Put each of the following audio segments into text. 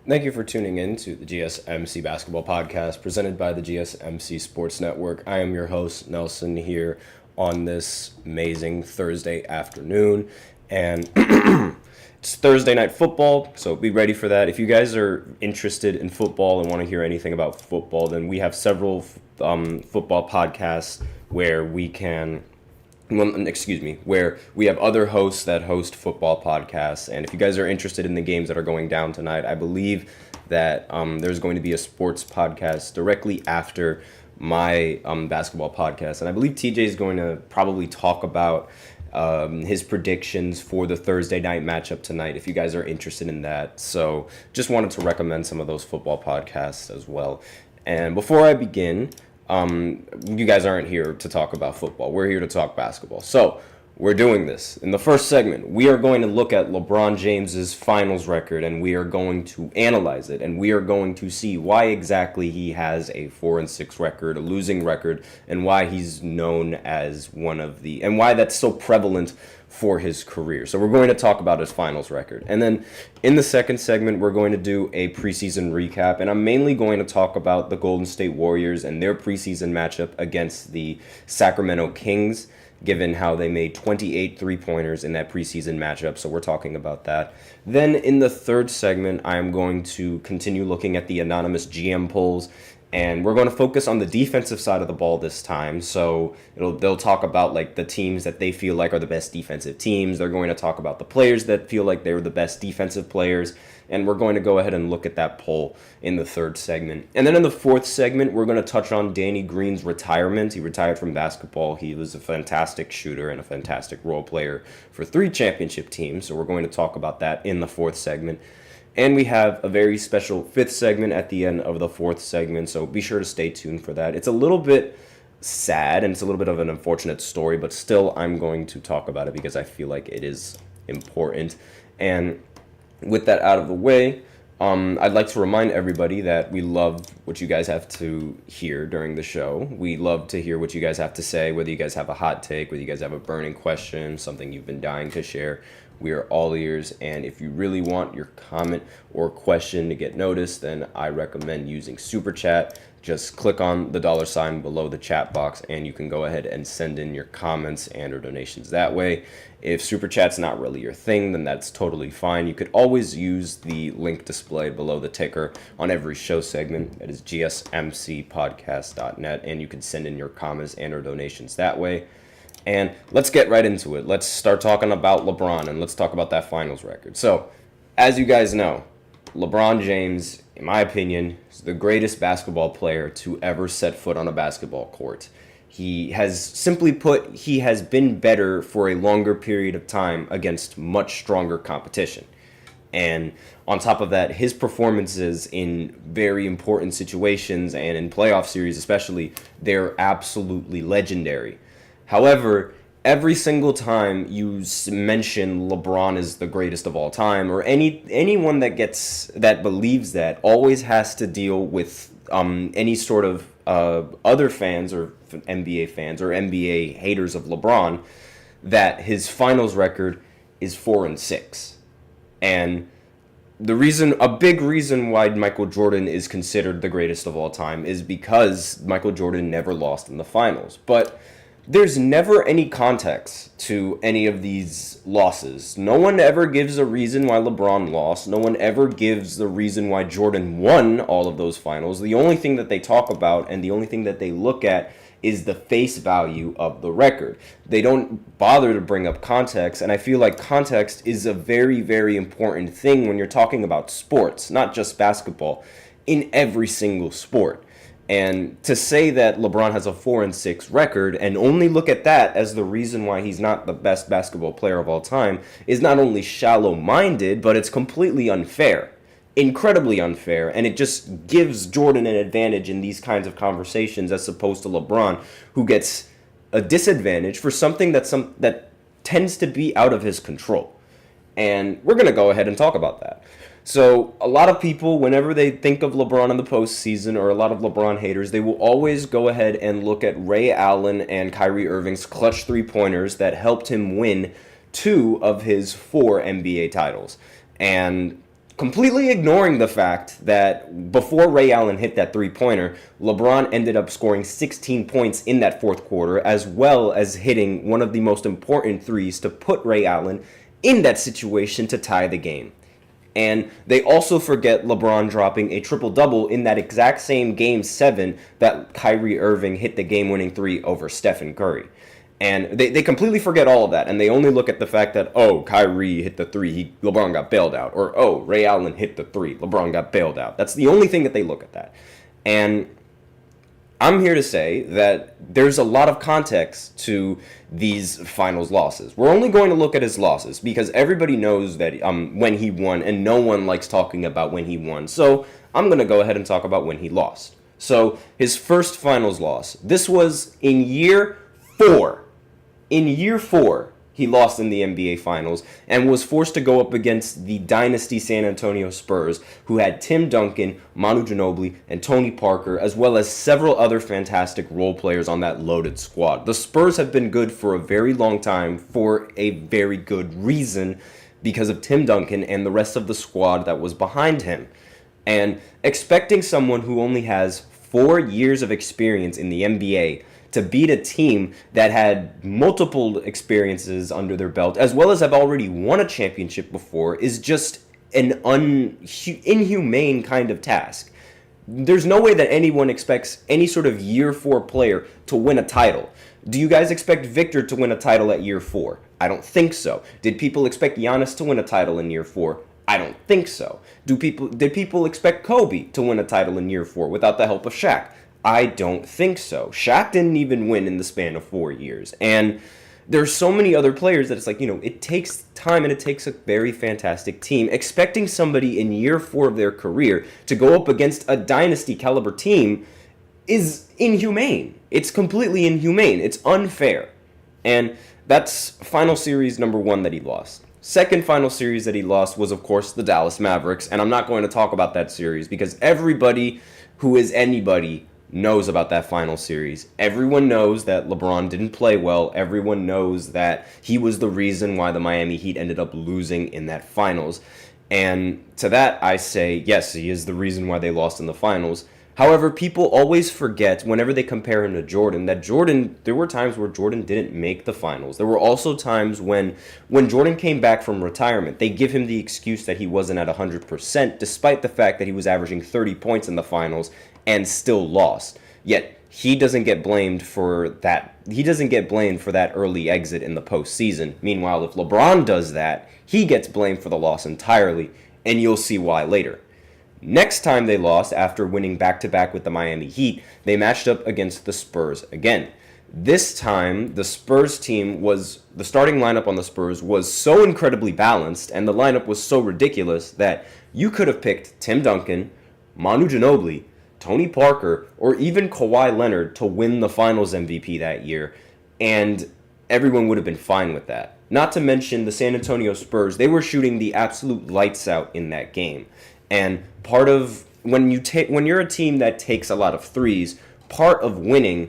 Thank you for tuning in to the GSMC Basketball Podcast presented by the GSMC Sports Network. I am your host, Nelson, here on this amazing Thursday afternoon. And it's Thursday night football, so be ready for that. If you guys are interested in football and want to hear anything about football, then we have several football podcasts where where we have other hosts that host football podcasts. And if you guys are interested in the games that are going down tonight, I believe that there's going to be a sports podcast directly after my basketball podcast. And I believe TJ is going to probably talk about his predictions for the Thursday night matchup tonight, if you guys are interested in that. So just wanted to recommend some of those football podcasts as well. And before I begin, you guys aren't here to talk about football. We're here to talk basketball. So we're doing this. In the first segment, we are going to look at LeBron James's finals record, and we are going to analyze it, and we are going to see why exactly he has a 4-6 record, a losing record, and why he's known as and why that's so prevalent for his career. So we're going to talk about his finals record. And then in the second segment, we're going to do a preseason recap. And I'm mainly going to talk about the Golden State Warriors and their preseason matchup against the Sacramento Kings, given how they made 28 three-pointers in that preseason matchup. So we're talking about that. Then in the third segment, I'm going to continue looking at the anonymous GM polls. And we're going to focus on the defensive side of the ball this time. So they'll talk about like the teams that they feel like are the best defensive teams. They're going to talk about the players that feel like they were the best defensive players. And we're going to go ahead and look at that poll in the third segment. And then in the fourth segment, we're going to touch on Danny Green's retirement. He retired from basketball. He was a fantastic shooter and a fantastic role player for 3 championship teams. So we're going to talk about that in the fourth segment. And we have a very special fifth segment at the end of the fourth segment, so be sure to stay tuned for that. It's a little bit sad, and it's a little bit of an unfortunate story, but still I'm going to talk about it because I feel like it is important. And with that out of the way, I'd like to remind everybody that we love what you guys have to hear during the show. We love to hear what you guys have to say, whether you guys have a hot take, whether you guys have a burning question, something you've been dying to share. We are all ears, and if you really want your comment or question to get noticed, then I recommend using Super Chat. Just click on the $ below the chat box, and you can go ahead and send in your comments and or donations that way. If Super Chat's not really your thing, then that's totally fine. You could always use the link displayed below the ticker on every show segment. That is gsmcpodcast.net, and you can send in your comments and or donations that way. And let's get right into it. Let's start talking about LeBron, and let's talk about that finals record. So, as you guys know, LeBron James, in my opinion, is the greatest basketball player to ever set foot on a basketball court. He has, simply put, he has been better for a longer period of time against much stronger competition. And on top of that, his performances in very important situations and in playoff series especially, they're absolutely legendary. However, every single time you mention LeBron is the greatest of all time, or anyone that believes that always has to deal with any sort of other fans or NBA fans or NBA haters of LeBron, that his finals record is 4-6. And a big reason why Michael Jordan is considered the greatest of all time is because Michael Jordan never lost in the finals. But there's never any context to any of these losses. No one ever gives a reason why LeBron lost. No one ever gives the reason why Jordan won all of those finals. The only thing that they talk about and the only thing that they look at is the face value of the record. They don't bother to bring up context, and I feel like context is a very, very important thing when you're talking about sports, not just basketball, in every single sport. And to say that LeBron has a 4-6 record and only look at that as the reason why he's not the best basketball player of all time is not only shallow-minded, but it's completely unfair. Incredibly unfair. And it just gives Jordan an advantage in these kinds of conversations as opposed to LeBron, who gets a disadvantage for something that tends to be out of his control. And we're going to go ahead and talk about that. So a lot of people, whenever they think of LeBron in the postseason, or a lot of LeBron haters, they will always go ahead and look at Ray Allen and Kyrie Irving's clutch three-pointers that helped him win 2 of his 4 NBA titles. And completely ignoring the fact that before Ray Allen hit that three-pointer, LeBron ended up scoring 16 points in that fourth quarter, as well as hitting one of the most important threes to put Ray Allen in that situation to tie the game. And they also forget LeBron dropping a triple-double in that exact same Game 7 that Kyrie Irving hit the game-winning three over Stephen Curry. And they completely forget all of that, and they only look at the fact that, oh, Kyrie hit the three, LeBron got bailed out. Or, oh, Ray Allen hit the three, LeBron got bailed out. That's the only thing that they look at that. And I'm here to say that there's a lot of context to these finals losses. We're only going to look at his losses because everybody knows that when he won, and no one likes talking about when he won. So I'm going to go ahead and talk about when he lost. So his first finals loss, this was in year 4. In year 4, he lost in the NBA Finals and was forced to go up against the dynasty San Antonio Spurs, who had Tim Duncan, Manu Ginobili, and Tony Parker, as well as several other fantastic role players on that loaded squad. The Spurs have been good for a very long time for a very good reason because of Tim Duncan and the rest of the squad that was behind him. And expecting someone who only has 4 years of experience in the NBA to beat a team that had multiple experiences under their belt, as well as have already won a championship before, is just an inhumane kind of task. There's no way that anyone expects any sort of year 4 player to win a title. Do you guys expect Victor to win a title at year 4? I don't think so. Did people expect Giannis to win a title in year 4? I don't think so. Did people expect Kobe to win a title in year 4 without the help of Shaq? I don't think so. Shaq didn't even win in the span of 4 years. And there's so many other players that it's like, it takes time and it takes a very fantastic team. Expecting somebody in year 4 of their career to go up against a dynasty caliber team is inhumane. It's completely inhumane. It's unfair. And that's final series number 1 that he lost. Second final series that he lost was, of course, the Dallas Mavericks. And I'm not going to talk about that series because everybody who is anybody knows about that final series. Everyone knows that LeBron didn't play well. Everyone knows that he was the reason why the Miami Heat ended up losing in that finals. And to that, I say, yes, he is the reason why they lost in the finals. However, people always forget, whenever they compare him to Jordan, that there were times where Jordan didn't make the finals. There were also times when Jordan came back from retirement, they give him the excuse that he wasn't at 100%, despite the fact that he was averaging 30 points in the finals and still lost. Yet he doesn't get blamed for that. He doesn't get blamed for that early exit in the postseason. Meanwhile, if LeBron does that, he gets blamed for the loss entirely, and you'll see why later. Next time they lost, after winning back-to-back with the Miami Heat, they matched up against the Spurs again. This time, the Spurs team the starting lineup on the Spurs was so incredibly balanced, and the lineup was so ridiculous that you could have picked Tim Duncan, Manu Ginobili, Tony Parker, or even Kawhi Leonard to win the Finals MVP that year, and everyone would have been fine with that. Not to mention the San Antonio Spurs, they were shooting the absolute lights out in that game. And part of when you're a team that takes a lot of threes, part of winning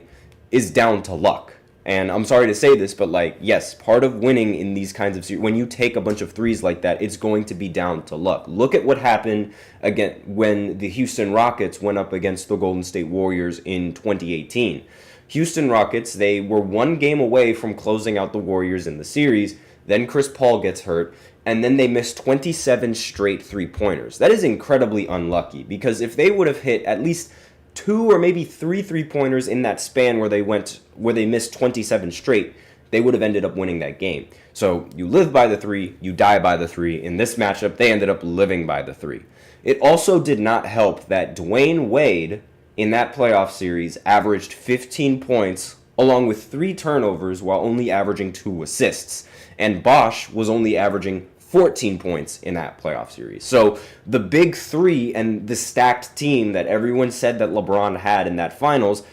is down to luck. And I'm sorry to say this, but yes, part of winning in these kinds of series, when you take a bunch of threes like that, it's going to be down to luck. Look at what happened again when the Houston Rockets went up against the Golden State Warriors in 2018. Houston Rockets, they were 1 game away from closing out the Warriors in the series. Then Chris Paul gets hurt, and then they missed 27 straight three-pointers. That is incredibly unlucky, because if they would have hit at least 2 or maybe 3 three-pointers in that span where they missed 27 straight, they would have ended up winning that game. So you live by the 3, you die by the 3. In this matchup, they ended up living by the 3. It also did not help that Dwayne Wade, in that playoff series, averaged 15 points along with 3 turnovers while only averaging 2 assists. And Bosh was only averaging 14 points in that playoff series. So the big 3 and the stacked team that everyone said that LeBron had in that finals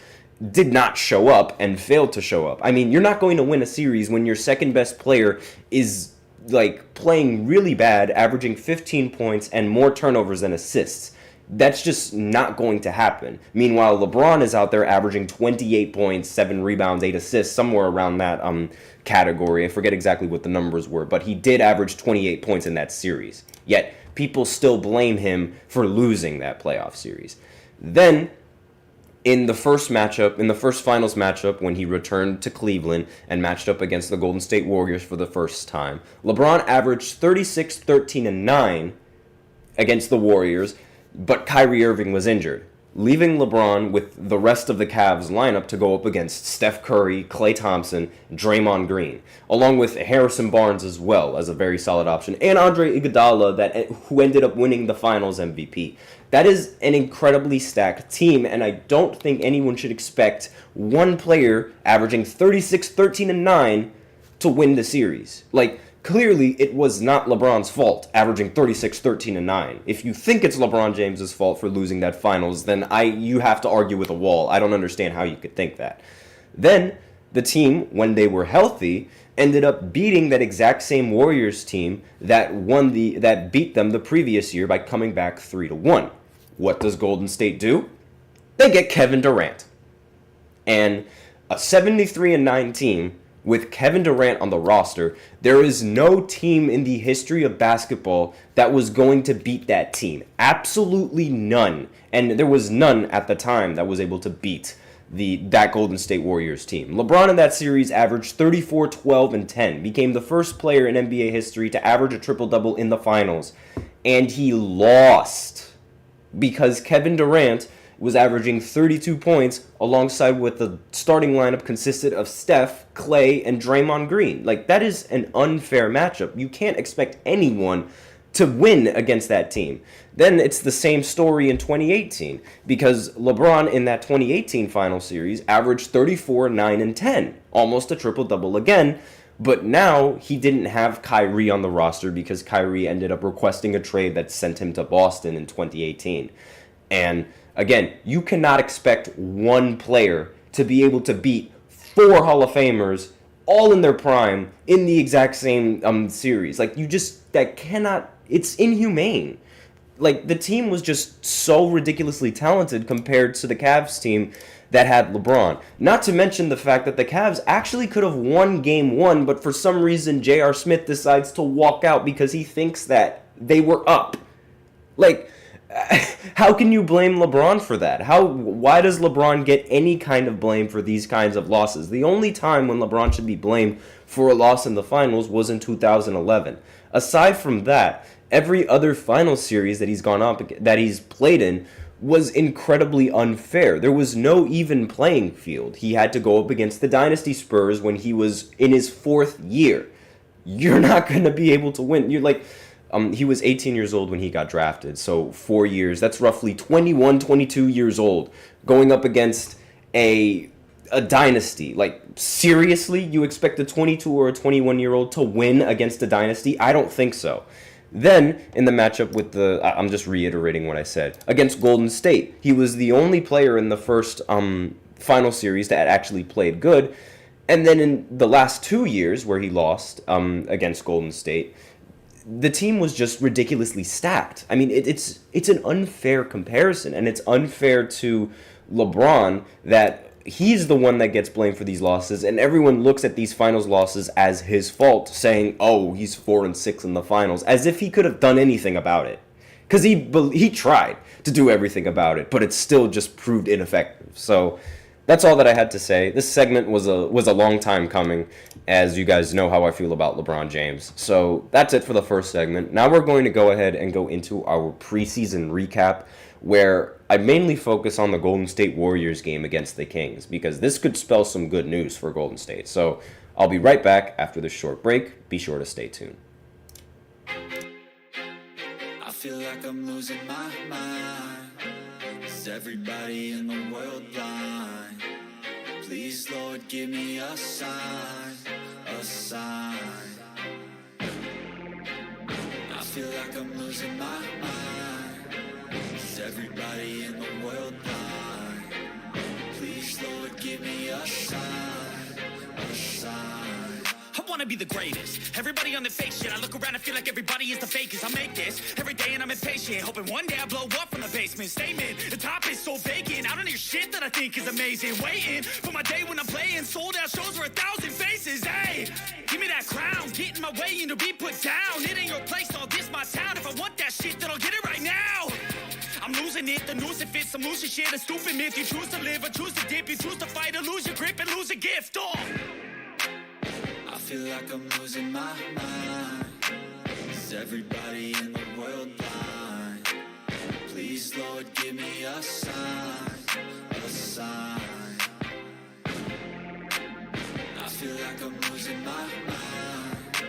did not show up and failed to show up. I mean, you're not going to win a series when your second best player is playing really bad, averaging 15 points and more turnovers than assists. That's just not going to happen. Meanwhile, LeBron is out there averaging 28 points, 7 rebounds, 8 assists, somewhere around that category. I forget exactly what the numbers were, but he did average 28 points in that series. Yet, people still blame him for losing that playoff series. Then, in the first finals matchup, when he returned to Cleveland and matched up against the Golden State Warriors for the first time, LeBron averaged 36, 13, and 9 against the Warriors, but Kyrie Irving was injured, leaving LeBron with the rest of the Cavs lineup to go up against Steph Curry, Klay Thompson, Draymond Green, along with Harrison Barnes as well as a very solid option, and Andre Iguodala, who ended up winning the Finals MVP. That is an incredibly stacked team, and I don't think anyone should expect one player averaging 36, 13, and 9 to win the series. Clearly, it was not LeBron's fault, averaging 36, 13, and 9. If you think it's LeBron James' fault for losing that finals, then you have to argue with a wall. I don't understand how you could think that. Then, the team, when they were healthy, ended up beating that exact same Warriors team that beat them the previous year by coming back 3-1. What does Golden State do? They get Kevin Durant. And a 73-9 team with Kevin Durant on the roster, there is no team in the history of basketball that was going to beat that team. Absolutely none. And there was none at the time that was able to beat that Golden State Warriors team. LeBron in that series averaged 34, 12, and 10, became the first player in NBA history to average a triple-double in the finals. And he lost because Kevin Durant was averaging 32 points alongside with the starting lineup consisted of Steph, Klay, and Draymond Green. That is an unfair matchup. You can't expect anyone to win against that team. Then it's the same story in 2018 because LeBron in that 2018 final series averaged 34, 9, and 10, almost a triple-double again. But now he didn't have Kyrie on the roster because Kyrie ended up requesting a trade that sent him to Boston in 2018. And again, you cannot expect one player to be able to beat 4 Hall of Famers all in their prime in the exact same series. It's inhumane. The team was just so ridiculously talented compared to the Cavs team that had LeBron. Not to mention the fact that the Cavs actually could have won Game 1, but for some reason J.R. Smith decides to walk out because he thinks that they were up. How can you blame LeBron for that? Why does LeBron get any kind of blame for these kinds of losses? The only time when LeBron should be blamed for a loss in the finals was in 2011. Aside from that, every other final series that he's played in was incredibly unfair. There was no even playing field. He had to go up against the Dynasty Spurs when he was in his 4th year. You're not going to be able to win. He was 18 years old when he got drafted, so 4 years. That's roughly 21, 22 years old, going up against a dynasty. Seriously? You expect a 22 or a 21-year-old to win against a dynasty? I don't think so. Then, in the matchup with I'm just reiterating what I said, against Golden State, he was the only player in the first final series that actually played good. And then in the last 2 years where he lost against Golden State, the team was just ridiculously stacked. I mean, it's an unfair comparison, and it's unfair to LeBron that he's the one that gets blamed for these losses, and everyone looks at these finals losses as his fault, saying, "Oh, he's 4-6 in the finals," as if he could have done anything about it, because he tried to do everything about it, but it still just proved ineffective. So that's all that I had to say. This segment was a long time coming, as you guys know how I feel about LeBron James. So that's it for the first segment. Now we're going to go ahead and go into our preseason recap, where I mainly focus on the Golden State Warriors game against the Kings, because this could spell some good news for Golden State. So I'll be right back after this short break. Be sure to stay tuned. I feel like I'm losing my mind. Is everybody in the world blind? Please, Lord, give me a sign, a sign. I feel like I'm losing my mind. Is everybody in the world blind? Please, Lord, give me a sign, a sign. I wanna be the greatest. Everybody on the fake shit. I look around and feel like everybody is the fakest. I make this every day and I'm impatient, hoping one day I blow up from the basement. Statement, the top is so vacant. I don't hear shit that I think is amazing. Waiting for my day when I'm playing sold out shows for 1,000 faces. Hey, give me that crown, get in my way and to be put down. It ain't your place, all this my town. If I want that shit, then I'll get it right now. I'm losing it, the noose it fits, some losing shit, a stupid myth. You choose to live or choose to dip, you choose to fight or lose your grip and lose a gift. Oh. I feel like I'm losing my mind. Is everybody in the world blind? Please, Lord, give me a sign, a sign. I feel like I'm losing my mind.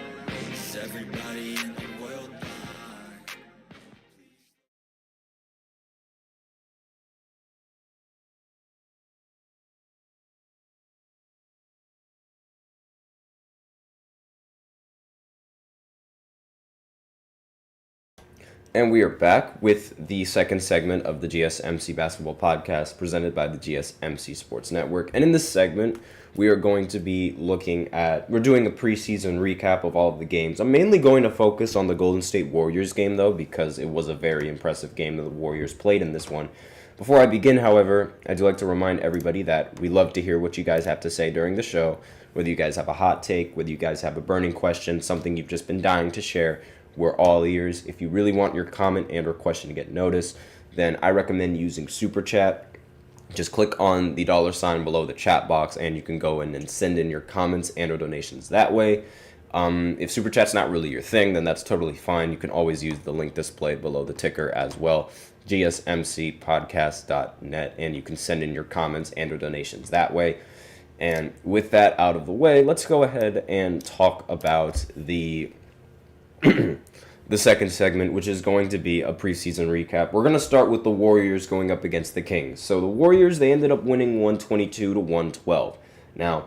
Is everybody in the world blind? And we are back with the second segment of the GSMC Basketball Podcast presented by the GSMC Sports Network. And in this segment, we are going to be we're doing a preseason recap of all of the games. I'm mainly going to focus on the Golden State Warriors game, though, because it was a very impressive game that the Warriors played in this one. Before I begin, however, I do like to remind everybody that we love to hear what you guys have to say during the show, whether you guys have a hot take, whether you guys have a burning question, something you've just been dying to share. We're all ears. If you really want your comment and or question to get noticed, then I recommend using Super Chat. Just click on the $ below the chat box and you can go in and send in your comments and or donations that way. If Super Chat's not really your thing, then that's totally fine. You can always use the link displayed below the ticker as well, gsmcpodcast.net, and you can send in your comments and or donations that way. And with that out of the way, let's go ahead and talk about the second segment, which is going to be a preseason recap. We're going to start with the Warriors going up against the Kings. So the Warriors, they ended up winning 122-112. Now,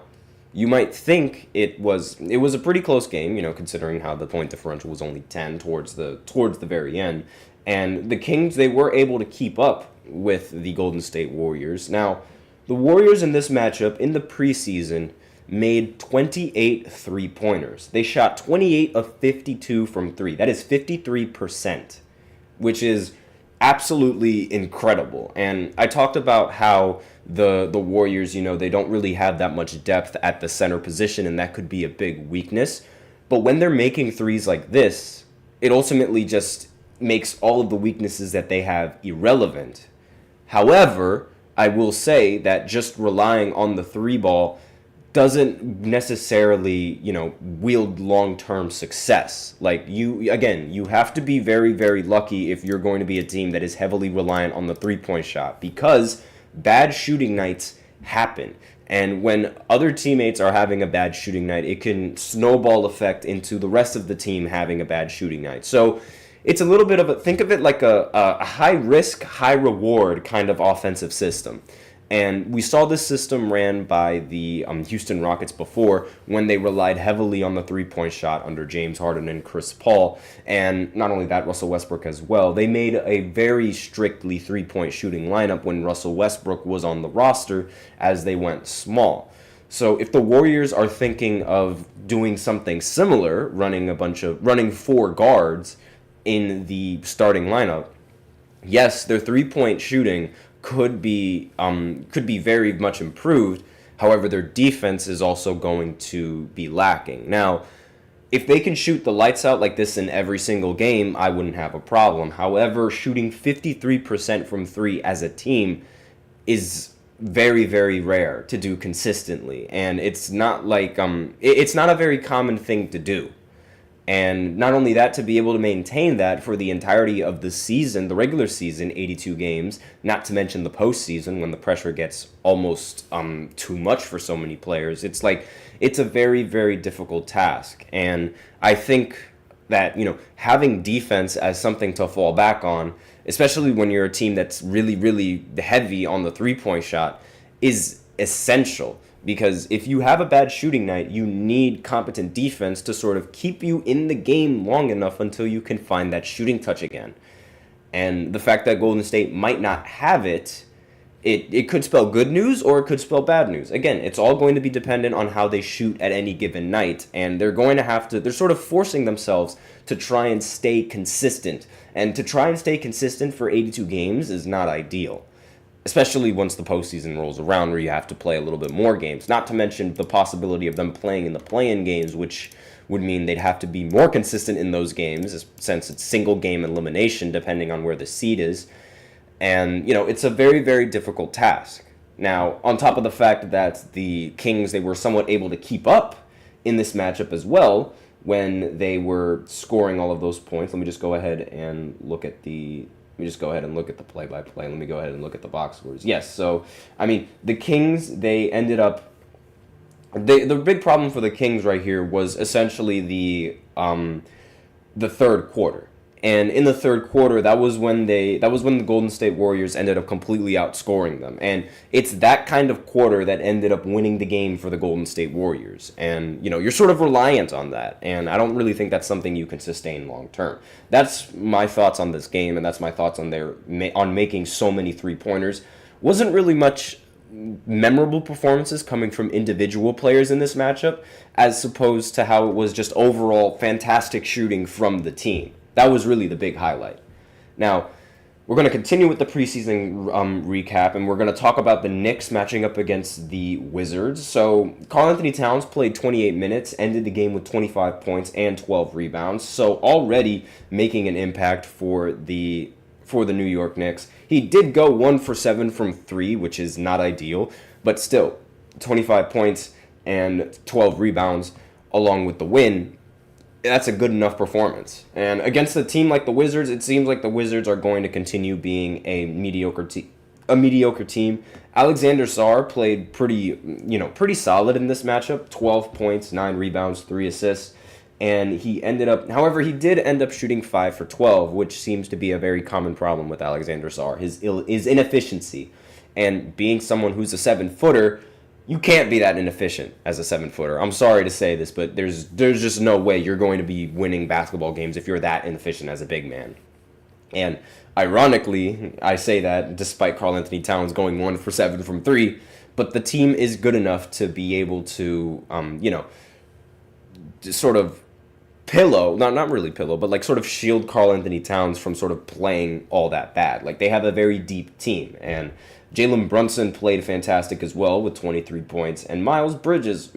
you might think it was a pretty close game, considering how the point differential was only 10 towards the very end. And the Kings, they were able to keep up with the Golden State Warriors. Now, the Warriors in this matchup in the preseason made 28 three-pointers. They shot 28 of 52 from three. That is 53%, which is absolutely incredible. And I talked about how the Warriors, they don't really have that much depth at the center position, and that could be a big weakness. But when they're making threes like this, it ultimately just makes all of the weaknesses that they have irrelevant. However, I will say that just relying on the three ball doesn't necessarily, wield long-term success. Like, you have to be very, very lucky if you're going to be a team that is heavily reliant on the three-point shot, because bad shooting nights happen. And when other teammates are having a bad shooting night, it can snowball effect into the rest of the team having a bad shooting night. So it's a little bit of think of it like a high-risk, high-reward kind of offensive system. And we saw this system ran by the Houston Rockets before, when they relied heavily on the three-point shot under James Harden and Chris Paul. And not only that, Russell Westbrook as well. They made a very strictly three-point shooting lineup when Russell Westbrook was on the roster, as they went small. So if the Warriors are thinking of doing something similar, running four guards in the starting lineup, yes, their three-point shooting could be very much improved. However, their defense is also going to be lacking. Now, if they can shoot the lights out like this in every single game, I wouldn't have a problem. However, shooting 53% from three as a team is very, very rare to do consistently, and it's not like it's not a very common thing to do. And not only that, to be able to maintain that for the entirety of the season, the regular season, 82 games, not to mention the postseason when the pressure gets almost too much for so many players, it's a very, very difficult task. And I think that, having defense as something to fall back on, especially when you're a team that's really, really heavy on the three-point shot, is essential. Because if you have a bad shooting night, you need competent defense to sort of keep you in the game long enough until you can find that shooting touch again. And the fact that Golden State might not have it it could spell good news or it could spell bad news. Again, it's all going to be dependent on how they shoot at any given night, and they're sort of forcing themselves to try and stay consistent. And to try and stay consistent for 82 games is not ideal, especially once the postseason rolls around where you have to play a little bit more games, not to mention the possibility of them playing in the play-in games, which would mean they'd have to be more consistent in those games since it's single game elimination depending on where the seed is. And, it's a very, very difficult task. Now, on top of the fact that the Kings, they were somewhat able to keep up in this matchup as well when they were scoring all of those points. Let me just go ahead and look at the play-by-play. Let me go ahead and look at the box scores. Yes, so, the Kings, they ended up... the big problem for the Kings right here was essentially the third quarter. And in the third quarter, that was when the Golden State Warriors ended up completely outscoring them. And it's that kind of quarter that ended up winning the game for the Golden State Warriors. And, you're sort of reliant on that. And I don't really think that's something you can sustain long term. That's my thoughts on this game, and that's my thoughts on making so many three-pointers. Wasn't really much memorable performances coming from individual players in this matchup, as opposed to how it was just overall fantastic shooting from the team. That was really the big highlight. Now, we're going to continue with the preseason recap, and we're going to talk about the Knicks matching up against the Wizards. So, Karl-Anthony Towns played 28 minutes, ended the game with 25 points and 12 rebounds. So, already making an impact for the New York Knicks. He did go 1 for 7 from 3, which is not ideal, but still, 25 points and 12 rebounds along with the win. That's a good enough performance. And against a team like the Wizards, it seems like the Wizards are going to continue being a mediocre team. Alexander Sarr played pretty solid in this matchup. 12 points, 9 rebounds, 3 assists. And he did end up shooting 5 for 12, which seems to be a very common problem with Alexander Sarr, his inefficiency. And being someone who's a 7-footer, you can't be that inefficient as a 7-footer. I'm sorry to say this, but there's just no way you're going to be winning basketball games if you're that inefficient as a big man. And ironically, I say that despite Karl-Anthony Towns going 1 for 7 from 3, but the team is good enough to be able to, sort of not really pillow, but like sort of shield Karl-Anthony Towns from sort of playing all that bad. Like, they have a very deep team, and Jalen Brunson played fantastic as well with 23 points, and Mikal Bridges,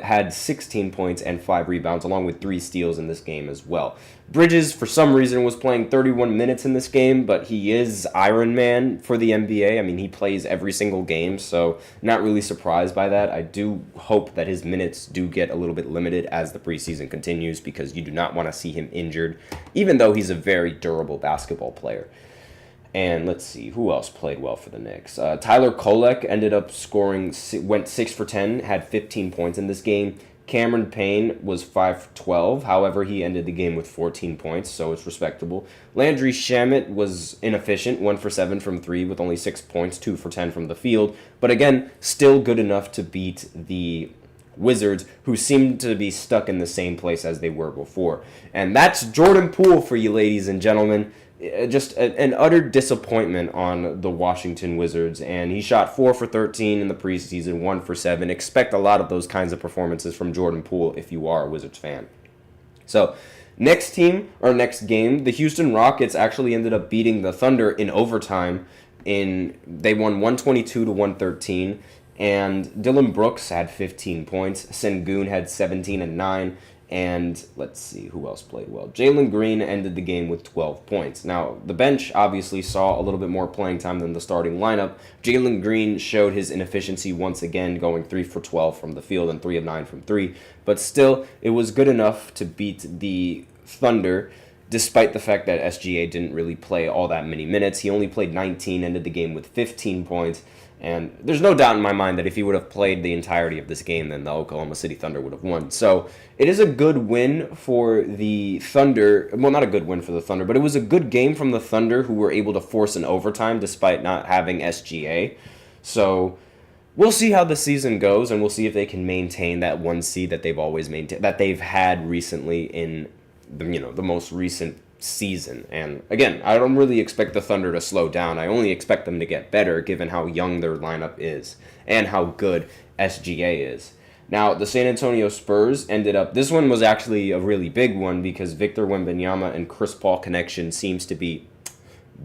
had 16 points and 5 rebounds, along with 3 steals in this game as well. Bridges, for some reason, was playing 31 minutes in this game, but he is Iron Man for the NBA. He plays every single game, so not really surprised by that. I do hope that his minutes do get a little bit limited as the preseason continues, because you do not want to see him injured, even though he's a very durable basketball player. And let's see, who else played well for the Knicks? Tyler Kolek ended up went 6 for 10, had 15 points in this game. Cameron Payne was 5 for 12. However, he ended the game with 14 points, so it's respectable. Landry Shamet was inefficient, 1 for 7 from 3 with only 6 points, 2 for 10 from the field. But again, still good enough to beat the Wizards, who seem to be stuck in the same place as they were before. And that's Jordan Poole for you, ladies and gentlemen. Just an utter disappointment on the Washington Wizards, and he shot 4 for 13 in the preseason, 1 for 7. Expect a lot of those kinds of performances from Jordan Poole if you are a Wizards fan. So, next game, the Houston Rockets actually ended up beating the Thunder in overtime. They won 122-113, and Dillon Brooks had 15 points. Sengun had 17 and 9. And let's see who else played well. Jalen Green ended the game with 12 points. Now, the bench obviously saw a little bit more playing time than the starting lineup. Jalen Green showed his inefficiency once again, going 3 for 12 from the field and 3 of 9 from 3. But still, it was good enough to beat the Thunder, despite the fact that SGA didn't really play all that many minutes. He only played 19, ended the game with 15 points. And there's no doubt in my mind that if he would have played the entirety of this game, then the Oklahoma City Thunder would have won. So it is a good win for the Thunder. Well, not a good win for the Thunder, but it was a good game from the Thunder, who were able to force an overtime despite not having SGA. So we'll see how the season goes, and we'll see if they can maintain that 1 seed that they've always maintained, that they've had recently in the most recent season. And again, I don't really expect the Thunder to slow down. I only expect them to get better given how young their lineup is and how good SGA is. Now, the San Antonio Spurs ended up, this one was actually a really big one because Victor Wembanyama and Chris Paul connection seems to be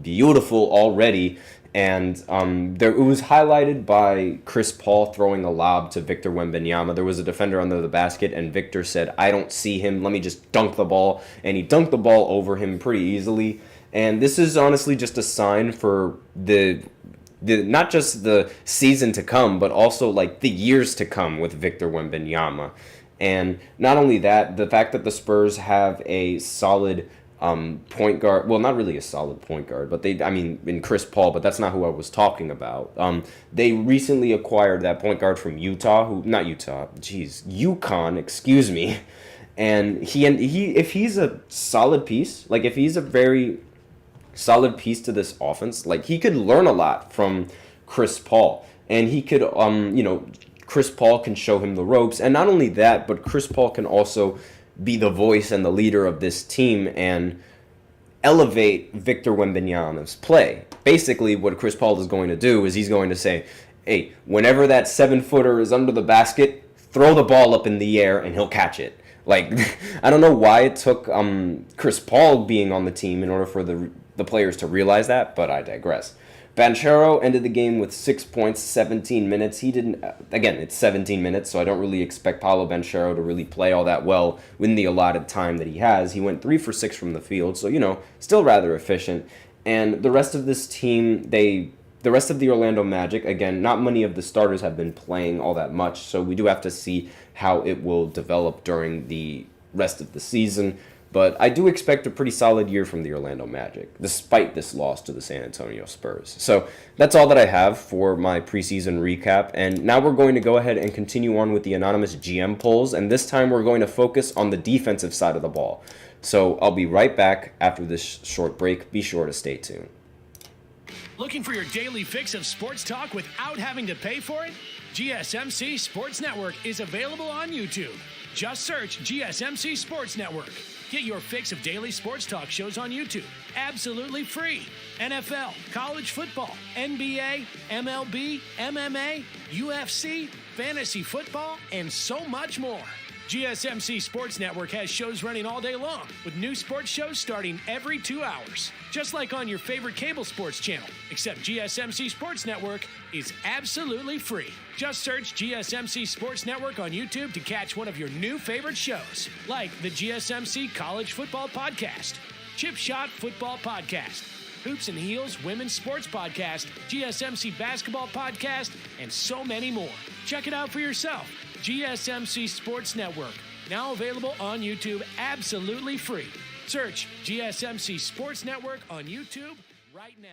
beautiful already. And it was highlighted by Chris Paul throwing a lob to Victor Wembanyama. There was a defender under the basket, and Victor said, "I don't see him. Let me just dunk the ball." And he dunked the ball over him pretty easily. And this is honestly just a sign for the not just the season to come, but also like the years to come with Victor Wembanyama. And not only that, the fact that the Spurs have a solid point guard, well, not really a solid point guard, but in Chris Paul, but that's not who I was talking about. They recently acquired that point guard from UConn, excuse me. And if he's a solid piece, like if he's a very solid piece to this offense, like he could learn a lot from Chris Paul, and he could, Chris Paul can show him the ropes, and not only that, but Chris Paul can also be the voice and the leader of this team and elevate Victor Wembanyama's play. Basically, what Chris Paul is going to do is he's going to say, hey, whenever that 7-footer is under the basket, throw the ball up in the air and he'll catch it. Like, I don't know why it took Chris Paul being on the team in order for the players to realize that, but I digress. Banchero ended the game with 6 points, 17 minutes. He didn't, again, it's 17 minutes, so I don't really expect Paolo Banchero to really play all that well in the allotted time that he has. He went 3 for 6 from the field, so, still rather efficient. And the rest of this team, the rest of the Orlando Magic, again, not many of the starters have been playing all that much, so we do have to see how it will develop during the rest of the season. But I do expect a pretty solid year from the Orlando Magic, despite this loss to the San Antonio Spurs. So that's all that I have for my preseason recap. And now we're going to go ahead and continue on with the anonymous GM polls. And this time we're going to focus on the defensive side of the ball. So I'll be right back after this short break. Be sure to stay tuned. Looking for your daily fix of sports talk without having to pay for it? GSMC Sports Network is available on YouTube. Just search GSMC Sports Network. Get your fix of daily sports talk shows on YouTube, absolutely free. NFL, college football, NBA, MLB, MMA, UFC, fantasy football, and so much more. GSMC Sports Network has shows running all day long, with new sports shows starting every 2 hours. Just like on your favorite cable sports channel, except GSMC Sports Network is absolutely free. Just search GSMC Sports Network on YouTube to catch one of your new favorite shows, like the GSMC College Football Podcast, Chip Shot Football Podcast, Hoops and Heels Women's Sports Podcast, GSMC Basketball Podcast, and so many more. Check it out for yourself. GSMC Sports Network, now available on YouTube absolutely free. Search GSMC Sports Network on YouTube right now.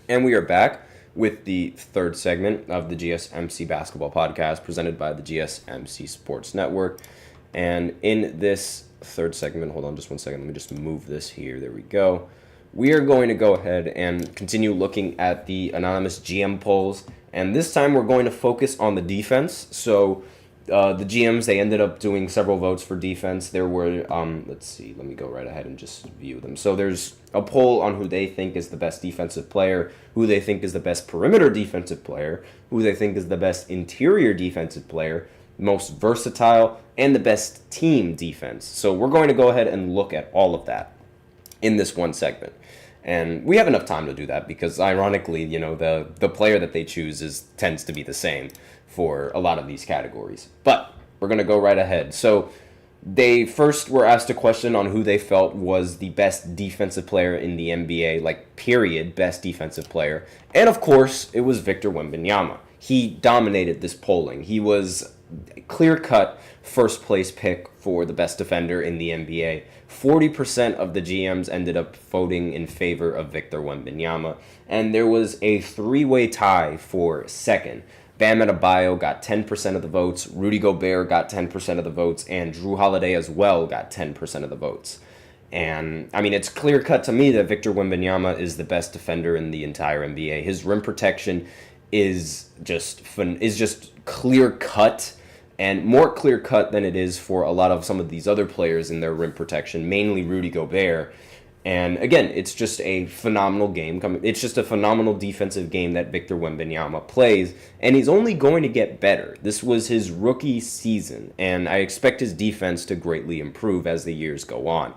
And we are back with the third segment of the GSMC Basketball Podcast presented by the GSMC Sports Network. And in this third segment, hold on just 1 second, let me just move this here. There we go. We are going to go ahead and continue looking at the anonymous GM polls. And this time we're going to focus on the defense. So the GMs, they ended up doing several votes for defense. There were, let's see, let me go right ahead and just view them. So there's a poll on who they think is the best defensive player, who they think is the best perimeter defensive player, who they think is the best interior defensive player, most versatile, and the best team defense. So we're going to go ahead and look at all of that in this one segment. And we have enough time to do that because ironically, the player that they choose tends to be the same for a lot of these categories. But we're going to go right ahead. So they first were asked a question on who they felt was the best defensive player in the NBA, like period, best defensive player. And of course, it was Victor Wembanyama. He dominated this polling. He was a clear-cut first place pick for the best defender in the NBA. 40% of the GMs ended up voting in favor of Victor Wembanyama, and there was a three-way tie for second. Bam Adebayo got 10% of the votes, Rudy Gobert got 10% of the votes, and Drew Holiday as well got 10% of the votes. And, it's clear-cut to me that Victor Wembanyama is the best defender in the entire NBA. His rim protection is just clear-cut. and more clear-cut than it is for a lot of some of these other players in their rim protection, mainly Rudy Gobert. And again, it's just a phenomenal game. It's just a phenomenal defensive game that Victor Wembanyama plays, and he's only going to get better. This was his rookie season, and I expect his defense to greatly improve as the years go on.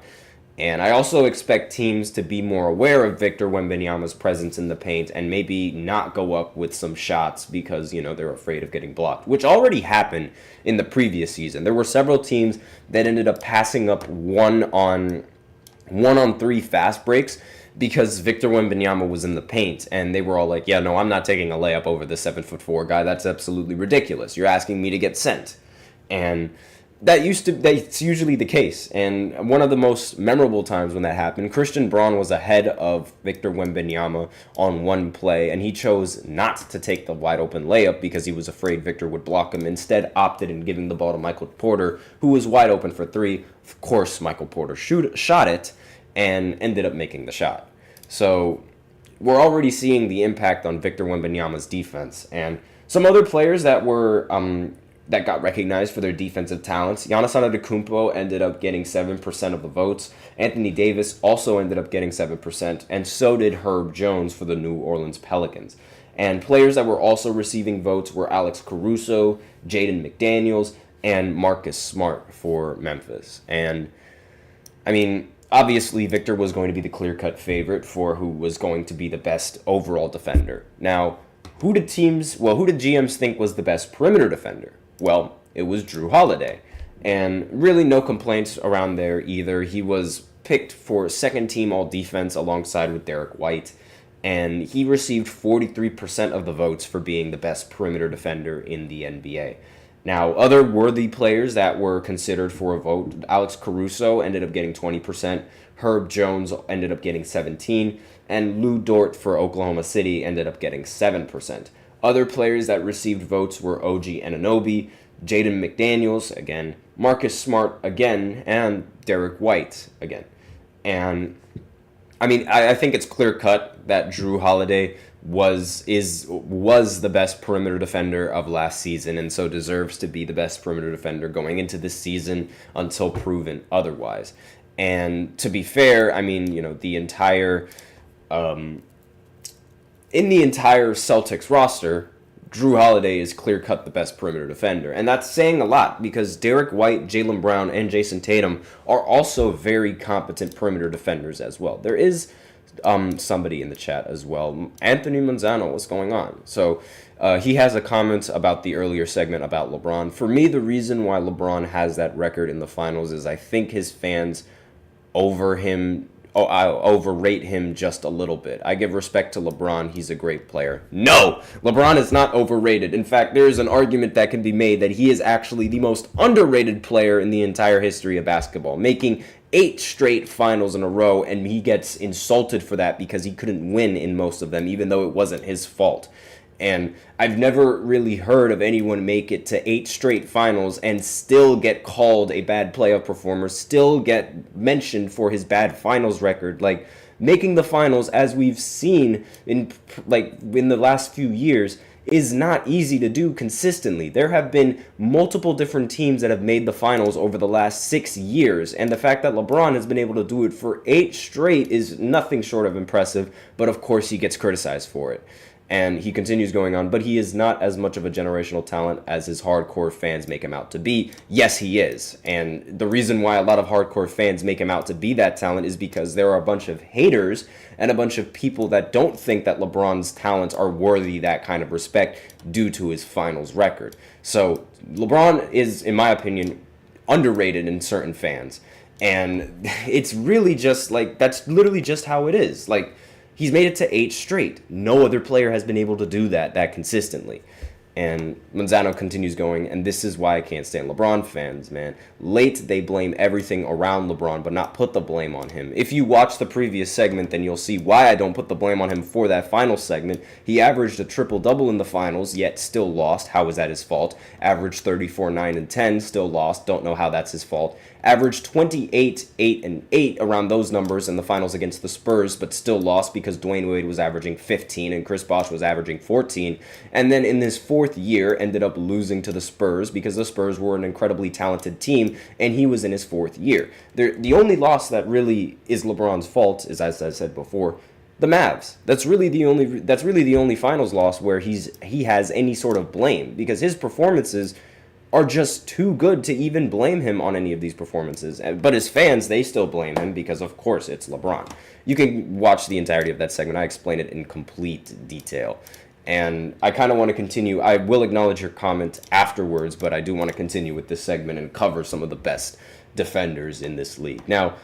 And I also expect teams to be more aware of Victor Wembanyama's presence in the paint and maybe not go up with some shots because, they're afraid of getting blocked, which already happened in the previous season. There were several teams that ended up passing up one-on-three fast breaks because Victor Wembanyama was in the paint, and they were all like, yeah, no, I'm not taking a layup over the 7'4" guy. That's absolutely ridiculous. You're asking me to get sent. And that's usually the case. And one of the most memorable times when that happened, Christian Braun was ahead of Victor Wembanyama on one play, and he chose not to take the wide open layup because he was afraid Victor would block him. Instead, opted in giving the ball to Michael Porter, who was wide open for three. Of course, Michael Porter shot it and ended up making the shot. So we're already seeing the impact on Victor Wembanyama's defense. And some other players that were that got recognized for their defensive talents. Giannis Antetokounmpo ended up getting 7% of the votes. Anthony Davis also ended up getting 7%, and so did Herb Jones for the New Orleans Pelicans. And players that were also receiving votes were Alex Caruso, Jaden McDaniels, and Marcus Smart for Memphis. And, obviously Victor was going to be the clear-cut favorite for who was going to be the best overall defender. Now, who did GMs think was the best perimeter defender? Well, it was Drew Holiday, and really no complaints around there either. He was picked for second-team all-defense alongside with Derek White, and he received 43% of the votes for being the best perimeter defender in the NBA. Now, other worthy players that were considered for a vote, Alex Caruso ended up getting 20%, Herb Jones ended up getting 17%, and Lou Dort for Oklahoma City ended up getting 7%. Other players that received votes were OG Anunoby, Jaden McDaniels, again, Marcus Smart, again, and Derek White, again. And, I think it's clear-cut that Drew Holiday was the best perimeter defender of last season, and so deserves to be the best perimeter defender going into this season until proven otherwise. And to be fair, the entire... in the entire Celtics roster, Drew Holiday is clear-cut the best perimeter defender. And that's saying a lot because Derek White, Jaylen Brown, and Jason Tatum are also very competent perimeter defenders as well. There is somebody in the chat as well. Anthony Manzano, what's going on? So he has a comment about the earlier segment about LeBron. For me, the reason why LeBron has that record in the finals is I think his fans I overrate him just a little bit. I give respect to LeBron. He's a great player. No! LeBron is not overrated. In fact, there is an argument that can be made that he is actually the most underrated player in the entire history of basketball, making 8 straight finals in a row, and he gets insulted for that because he couldn't win in most of them, even though it wasn't his fault. And I've never really heard of anyone make it to 8 straight finals and still get called a bad playoff performer, still get mentioned for his bad finals record. Like, making the finals, as we've seen in the last few years, is not easy to do consistently. There have been multiple different teams that have made the finals over the last 6 years, and the fact that LeBron has been able to do it for 8 straight is nothing short of impressive, but of course he gets criticized for it. And he continues going on, but he is not as much of a generational talent as his hardcore fans make him out to be. Yes, he is. And the reason why a lot of hardcore fans make him out to be that talent is because there are a bunch of haters and a bunch of people that don't think that LeBron's talents are worthy that kind of respect due to his finals record. So LeBron is, in my opinion, underrated in certain fans. And it's really just that's literally just how it is. He's made it to 8 straight. No other player has been able to do that consistently. And Manzano continues going, and this is why I can't stand LeBron fans, man. Late, they blame everything around LeBron, but not put the blame on him. If you watch the previous segment, then you'll see why I don't put the blame on him for that final segment. He averaged a triple-double in the finals, yet still lost. How is that his fault? Averaged 34, 9, and 10, still lost. Don't know how that's his fault. averaged 28, 8, and 8 around those numbers in the finals against the Spurs, but still lost because Dwayne Wade was averaging 15 and Chris Bosh was averaging 14. And then in this fourth year, ended up losing to the Spurs because the Spurs were an incredibly talented team, and he was in his fourth year. The only loss that really is LeBron's fault is, as I said before, the Mavs. That's really the only finals loss where he has any sort of blame, because his performances are just too good to even blame him on any of these performances. But his fans, they still blame him because, of course, it's LeBron. You can watch the entirety of that segment. I explain it in complete detail. And I kind of want to continue. I will acknowledge your comment afterwards, but I do want to continue with this segment and cover some of the best defenders in this league. Now,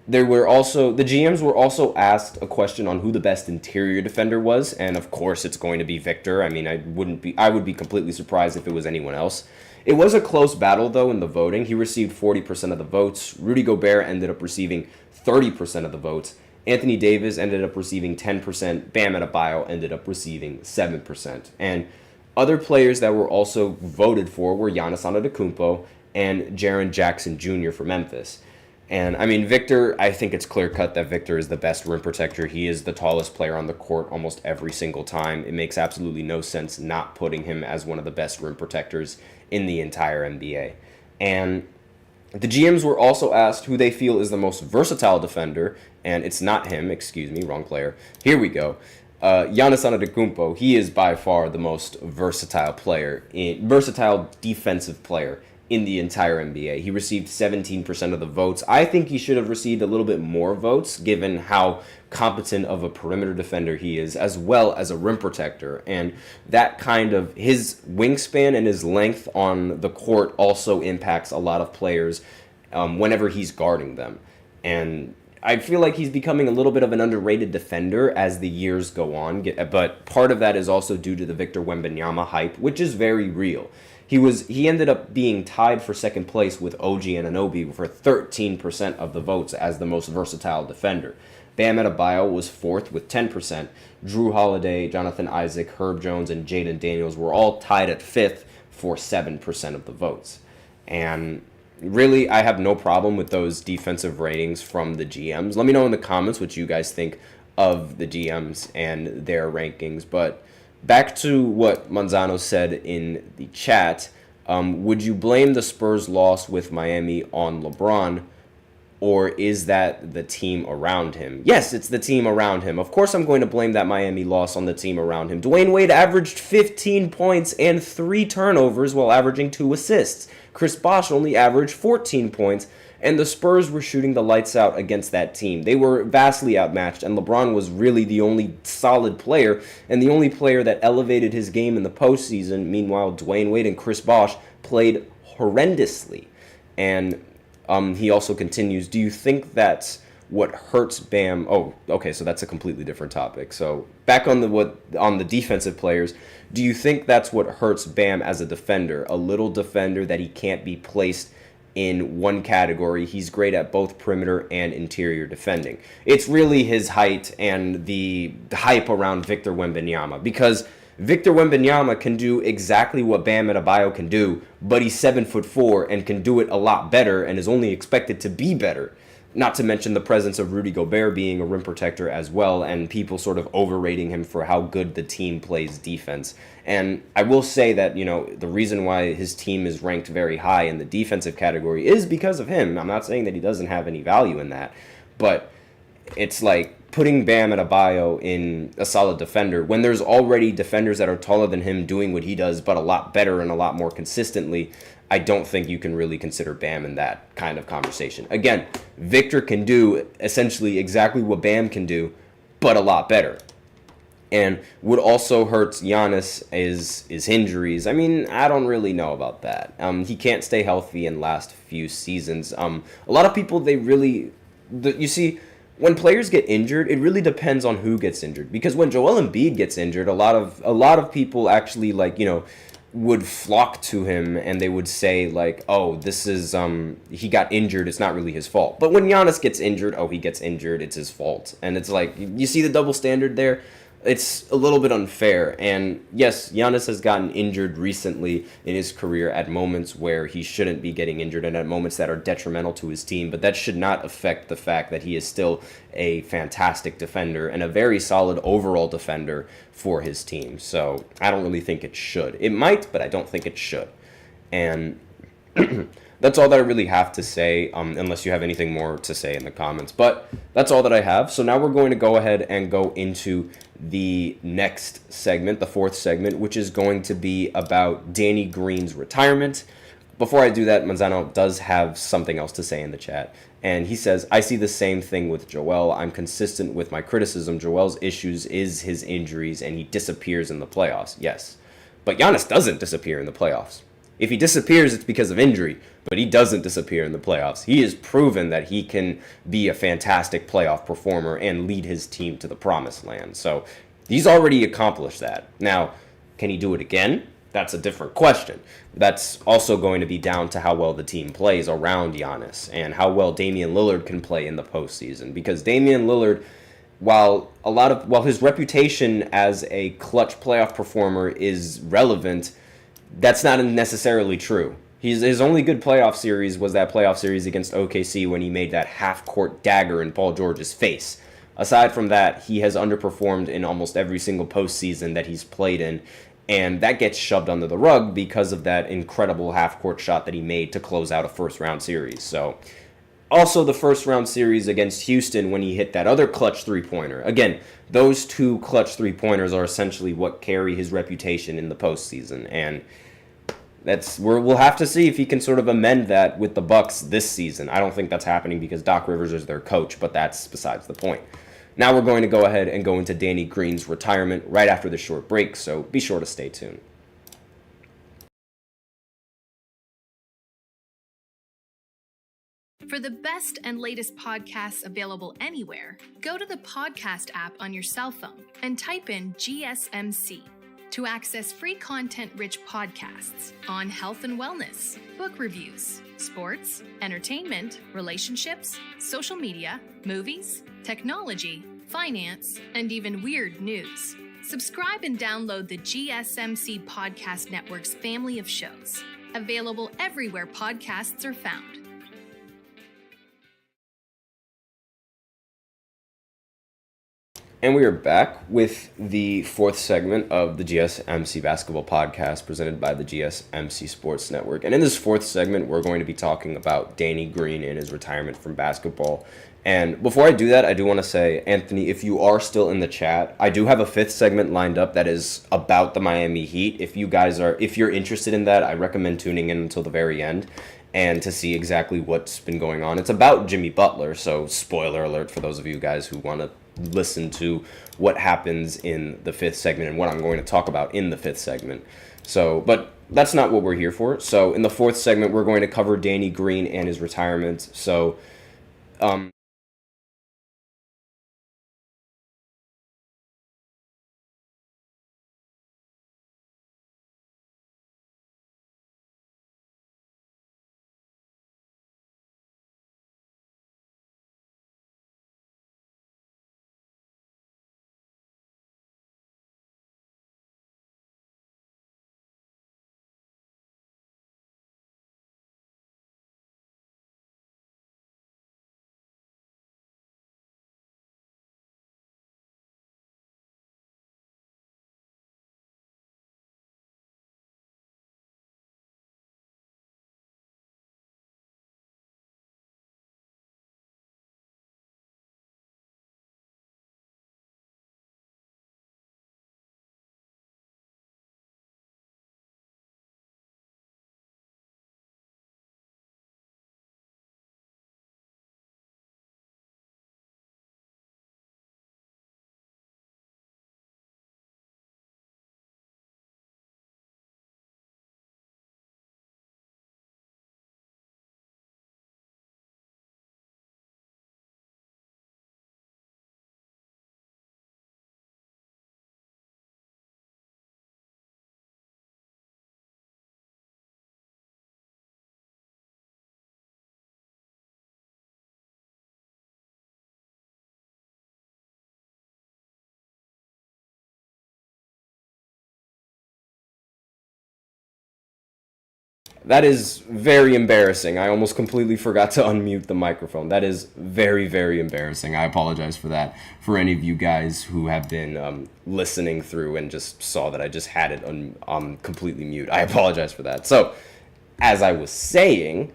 the GMs were also asked a question on who the best interior defender was, and of course it's going to be Victor. I mean, I would be completely surprised if it was anyone else. It was a close battle, though, in the voting. He received 40% of the votes. Rudy Gobert ended up receiving 30% of the votes. Anthony Davis ended up receiving 10%. Bam Adebayo ended up receiving 7%. And other players that were also voted for were Giannis Antetokounmpo and Jaren Jackson Jr. for Memphis. And, I mean, Victor, I think it's clear-cut that Victor is the best rim protector. He is the tallest player on the court almost every single time. It makes absolutely no sense not putting him as one of the best rim protectors in the entire NBA. And the GMs were also asked who they feel is the most versatile defender, and it's not him, excuse me, wrong player. Here we go. Giannis Antetokounmpo, he is by far the most versatile defensive player in the entire NBA. He received 17% of the votes. I think he should have received a little bit more votes given how competent of a perimeter defender he is, as well as a rim protector. And that kind of, his wingspan and his length on the court also impacts a lot of players whenever he's guarding them. And I feel like he's becoming a little bit of an underrated defender as the years go on, but part of that is also due to the Victor Wembanyama hype, which is very real. He ended up being tied for second place with OG Anunoby for 13% of the votes as the most versatile defender. Bam Adebayo was fourth with 10%. Drew Holiday, Jonathan Isaac, Herb Jones, and Jaden Daniels were all tied at fifth for 7% of the votes. And really, I have no problem with those defensive ratings from the GMs. Let me know in the comments what you guys think of the GMs and their rankings. But back to what Manzano said in the chat, would you blame the Spurs' loss with Miami on LeBron, or is that the team around him? Yes, it's the team around him. Of course I'm going to blame that Miami loss on the team around him. Dwayne Wade averaged 15 points and 3 turnovers while averaging 2 assists. Chris Bosh only averaged 14 points, and the Spurs were shooting the lights out against that team. They were vastly outmatched, and LeBron was really the only solid player and the only player that elevated his game in the postseason. Meanwhile, Dwayne Wade and Chris Bosh played horrendously. And he also continues, do you think that's what hurts Bam? Oh, okay, so that's a completely different topic. So back on the defensive players, do you think that's what hurts Bam as a defender? A little defender that he can't be placed in one category. He's great at both perimeter and interior defending. It's really his height and the hype around Victor Wembanyama, because Victor Wembanyama can do exactly what Bam Adebayo can do, but he's 7'4" and can do it a lot better and is only expected to be better. Not to mention the presence of Rudy Gobert being a rim protector as well, and people sort of overrating him for how good the team plays defense. And I will say that, the reason why his team is ranked very high in the defensive category is because of him. I'm not saying that he doesn't have any value in that, but it's like putting Bam Adebayo in a solid defender when there's already defenders that are taller than him doing what he does, but a lot better and a lot more consistently. I don't think you can really consider Bam in that kind of conversation. Again, Victor can do essentially exactly what Bam can do, but a lot better. And what also hurts Giannis is injuries. I mean, I don't really know about that. He can't stay healthy in last few seasons. A lot of people, you see, when players get injured, it really depends on who gets injured. Because when Joel Embiid gets injured, a lot of people actually would flock to him and they would say oh, this is he got injured, it's not really his fault. But when Giannis gets injured, oh, he gets injured, it's his fault. And it's you see the double standard there. it's a little bit unfair. And yes, Giannis has gotten injured recently in his career at moments where he shouldn't be getting injured and at moments that are detrimental to his team, but that should not affect the fact that he is still a fantastic defender and a very solid overall defender for his team. So I don't really think it should. It might, but I don't think it should. And that's all that I really have to say, unless you have anything more to say in the comments. But that's all that I have. So now we're going to go ahead and go into the next segment, the fourth segment, which is going to be about Danny Green's retirement. Before I do that, Manzano does have something else to say in the chat. And he says, I see the same thing with Joel. I'm consistent with my criticism. Joel's issues is his injuries, and he disappears in the playoffs. Yes. But Giannis doesn't disappear in the playoffs. If he disappears, it's because of injury, but he doesn't disappear in the playoffs. He has proven that he can be a fantastic playoff performer and lead his team to the promised land. So he's already accomplished that. Now, can he do it again? That's a different question. That's also going to be down to how well the team plays around Giannis and how well Damian Lillard can play in the postseason. Because Damian Lillard, while his reputation as a clutch playoff performer is relevant, that's not necessarily true. His only good playoff series was that playoff series against OKC when he made that half-court dagger in Paul George's face. Aside from that, he has underperformed in almost every single postseason that he's played in, and that gets shoved under the rug because of that incredible half-court shot that he made to close out a first-round series. So, also the first-round series against Houston when he hit that other clutch three-pointer. Again, those two clutch three-pointers are essentially what carry his reputation in the postseason, and we'll have to see if he can sort of amend that with the Bucks this season. I don't think that's happening because Doc Rivers is their coach, but that's besides the point. Now we're going to go ahead and go into Danny Green's retirement right after this short break, so be sure to stay tuned. For the best and latest podcasts available anywhere, go to the podcast app on your cell phone and type in GSMC. To access free content-rich podcasts on health and wellness, book reviews, sports, entertainment, relationships, social media, movies, technology, finance, and even weird news. Subscribe and download the GSMC Podcast Network's family of shows, available everywhere podcasts are found. And we are back with the fourth segment of the GSMC Basketball Podcast presented by the GSMC Sports Network. And in this fourth segment, we're going to be talking about Danny Green and his retirement from basketball. And before I do that, I do want to say, Anthony, if you are still in the chat, I do have a fifth segment lined up that is about the Miami Heat. If you're interested in that, I recommend tuning in until the very end and to see exactly what's been going on. It's about Jimmy Butler, so spoiler alert for those of you guys who want to listen to what happens in the fifth segment and what I'm going to talk about in the fifth segment. So, but that's not what we're here for. So in the fourth segment, we're going to cover Danny Green and his retirement. So, That is very embarrassing. I almost completely forgot to unmute the microphone. That is very, very embarrassing. I apologize for that. For any of you guys who have been listening through and just saw that I just had it on completely mute, I apologize for that. So, as I was saying,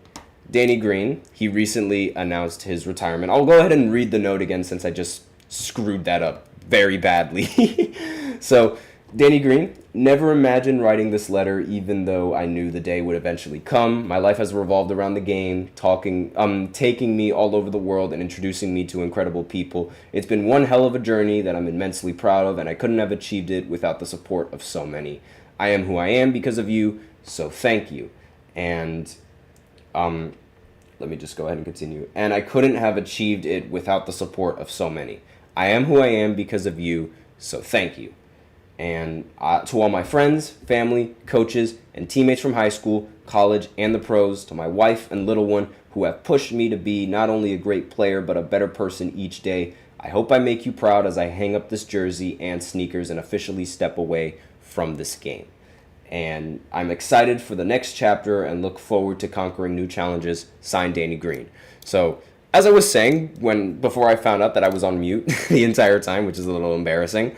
Danny Green, he recently announced his retirement. I'll go ahead and read the note again since I just screwed that up very badly. So, Danny Green, never imagined writing this letter even though I knew the day would eventually come. My life has revolved around the game, taking me all over the world and introducing me to incredible people. It's been one hell of a journey that I'm immensely proud of, and I couldn't have achieved it without the support of so many. I am who I am because of you, so thank you. And let me just go ahead and continue. And I couldn't have achieved it without the support of so many. I am who I am because of you, so thank you. And to all my friends, family, coaches, and teammates from high school, college, and the pros, to my wife and little one who have pushed me to be not only a great player, but a better person each day, I hope I make you proud as I hang up this jersey and sneakers and officially step away from this game. And I'm excited for the next chapter and look forward to conquering new challenges. Signed, Danny Green. So, as I was saying, before I found out that I was on mute the entire time, which is a little embarrassing,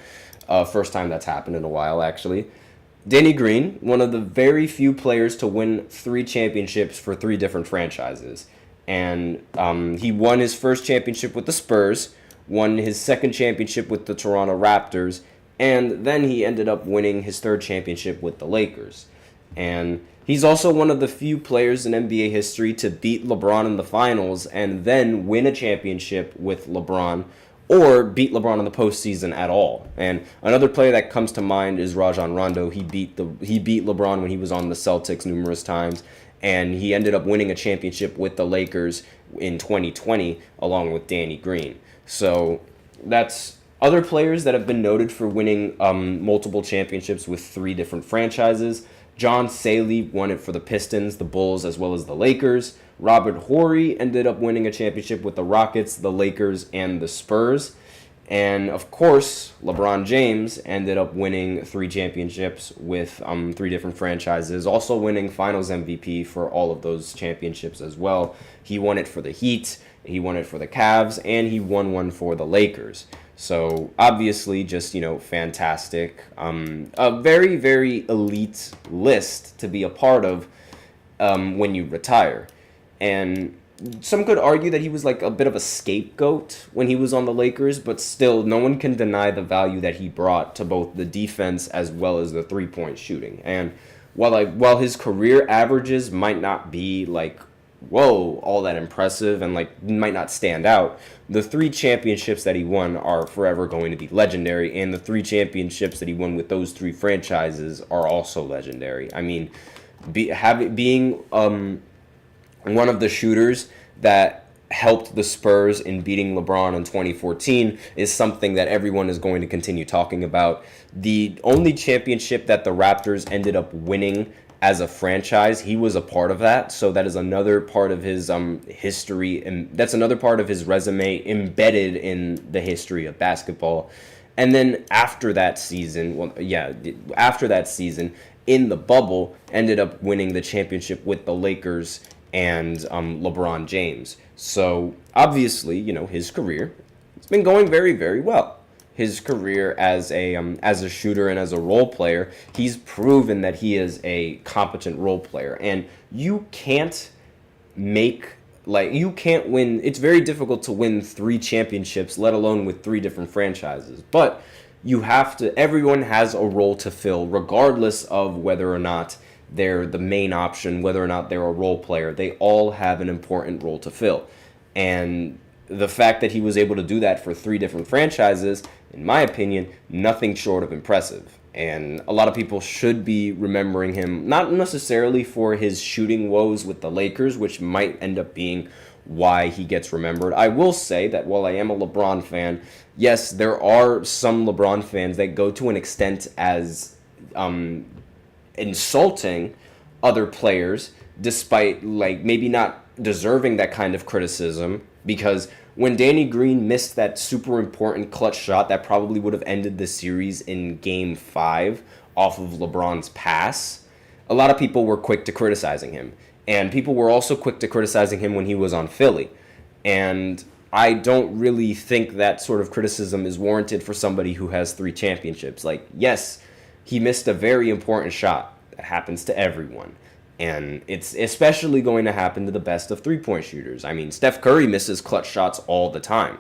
first time that's happened in a while, actually. Danny Green, one of the very few players to win 3 championships for 3 different franchises. And he won his first championship with the Spurs, won his second championship with the Toronto Raptors, and then he ended up winning his 3rd championship with the Lakers. And he's also one of the few players in NBA history to beat LeBron in the finals and then win a championship with LeBron, or beat LeBron in the postseason at all. And another player that comes to mind is Rajon Rondo. He beat LeBron when he was on the Celtics numerous times, and he ended up winning a championship with the Lakers in 2020 along with Danny Green. So that's other players that have been noted for winning multiple championships with 3 different franchises. John Saley won it for the Pistons, the Bulls, as well as the Lakers. Robert Horry ended up winning a championship with the Rockets, the Lakers, and the Spurs. And, of course, LeBron James ended up winning 3 championships with 3 different franchises, also winning Finals MVP for all of those championships as well. He won it for the Heat, he won it for the Cavs, and he won one for the Lakers. So, obviously, just, fantastic. A very, very elite list to be a part of when you retire. And some could argue that he was like a bit of a scapegoat when he was on the Lakers, but still, no one can deny the value that he brought to both the defense as well as the three-point shooting. And while his career averages might not be like, whoa, all that impressive and like might not stand out, the 3 championships that he won are forever going to be legendary, and the 3 championships that he won with those 3 franchises are also legendary. I mean, being one of the shooters that helped the Spurs in beating LeBron in 2014 is something that everyone is going to continue talking about. The only championship that the Raptors ended up winning as a franchise, he was a part of that. So that is another part of his history, and that's another part of his resume embedded in the history of basketball. And then after that season, in the bubble, ended up winning the championship with the Lakers and LeBron James. So obviously, his career, it's been going very, very well. His career as a shooter and as a role player, he's proven that he is a competent role player. And you can't win. It's very difficult to win 3 championships, let alone with 3 different franchises. But everyone has a role to fill, regardless of whether or not they're the main option, whether or not they're a role player. They all have an important role to fill. And the fact that he was able to do that for 3 different franchises, in my opinion, nothing short of impressive. And a lot of people should be remembering him, not necessarily for his shooting woes with the Lakers, which might end up being why he gets remembered. I will say that while I am a LeBron fan, yes, there are some LeBron fans that go to an extent as insulting other players, despite maybe not deserving that kind of criticism, because when Danny Green missed that super important clutch shot that probably would have ended the series in Game 5 off of LeBron's pass, a lot of people were quick to criticizing him. And people were also quick to criticizing him when he was on Philly. And I don't really think that sort of criticism is warranted for somebody who has 3 championships. Like, yes, he missed a very important shot. That happens to everyone. And it's especially going to happen to the best of three-point shooters. I mean, Steph Curry misses clutch shots all the time.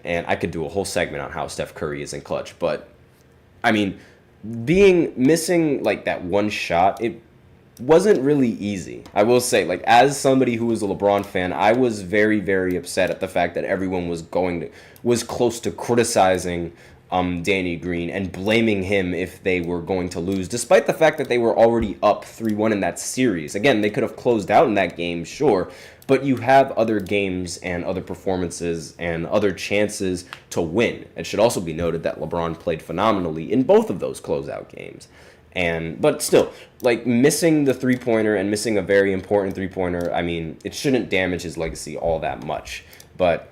And I could do a whole segment on how Steph Curry is in clutch. But, I mean, missing like that one shot, it wasn't really easy. I will say, like, as somebody who was a LeBron fan, I was very, very upset at the fact that everyone was close to criticizing Danny Green and blaming him if they were going to lose, despite the fact that they were already up 3-1 in that series. Again, they could have closed out in that game, sure, but you have other games and other performances and other chances to win. It should also be noted that LeBron played phenomenally in both of those closeout games. But still, like, missing the three-pointer and missing a very important three-pointer, I mean, it shouldn't damage his legacy all that much. But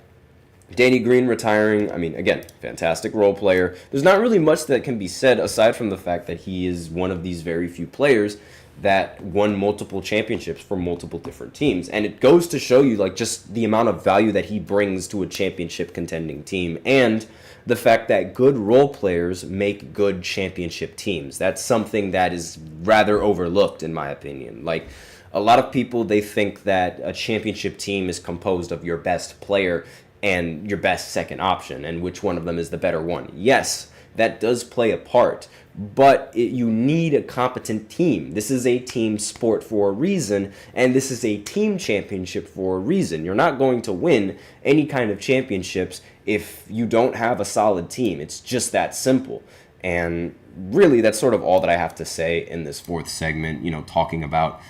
Danny Green retiring, I mean, again, fantastic role player. There's not really much that can be said aside from the fact that he is one of these very few players that won multiple championships for multiple different teams. And it goes to show you, like, just the amount of value that he brings to a championship contending team, and the fact that good role players make good championship teams. That's something that is rather overlooked, in my opinion. Like, a lot of people, they think that a championship team is composed of your best player and your best second option, and which one of them is the better one. Yes, that does play a part, but you need a competent team. This is a team sport for a reason, and this is a team championship for a reason. You're not going to win any kind of championships if you don't have a solid team. It's just that simple. And really, that's sort of all that I have to say in this fourth segment, talking about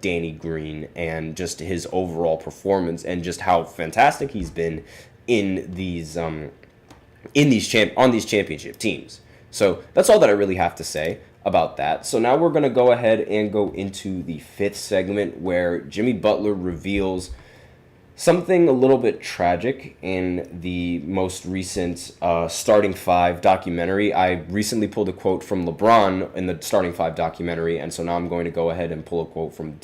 Danny Green and just his overall performance and just how fantastic he's been in these championship teams. So that's all that I really have to say about that. So now we're going to go ahead and go into the fifth segment, where Jimmy Butler reveals something a little bit tragic in the most recent Starting Five documentary. I recently pulled a quote from LeBron in the Starting Five documentary, and so now I'm going to go ahead and pull a quote from